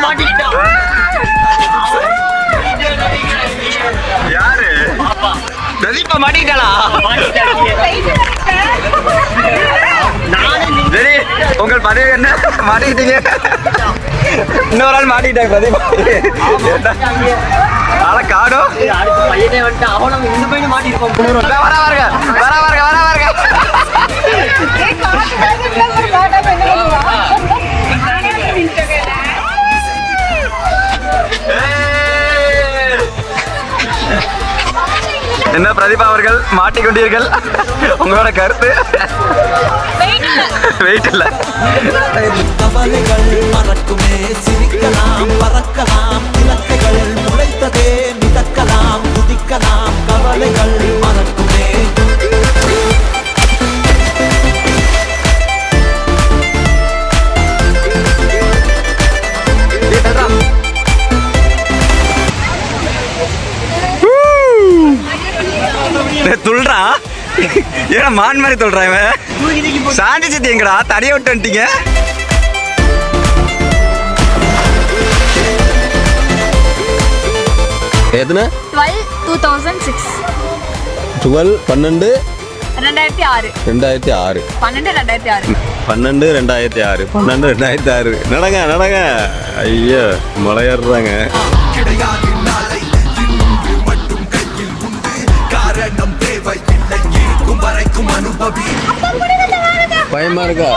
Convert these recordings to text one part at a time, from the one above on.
மாட்டிக்கிட்டா யாரு பிரதீபா மாட்டிக்கிட்டாளா? சரி உங்கள் பதிவு என்ன? மாட்டிக்கிட்டீங்க. இன்னொரு ஆள் மாட்டிக்கிட்டாங்க பிரதீபா. ஆளை காணும். என்ன பிரதீபா அவர்கள் மாட்டிக்கொண்டீர்கள், உங்களோட கருத்து? வெயிட் இல்ல. கவலைகள் மறக்குமே, சிரிக்கலாம், பறக்கலாம், இலக்கைகள் முளைத்ததே, மிதக்கலாம், குதிக்கலாம், கவலைகள் மறக்குமே. துள்றா ஏன்னா மான் மாதிரி துள்றான் இவன். சாந்தி சித்தி எங்கடா தடிய விட்டு வந்துட்டீங்க? எத்தனை? 12 12 12 2006 2006 12 2006 நடங்க ஐயோ மலையேறாங்க. பயமா இருக்கா?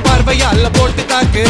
பார்வையால போட்டு தாக்கு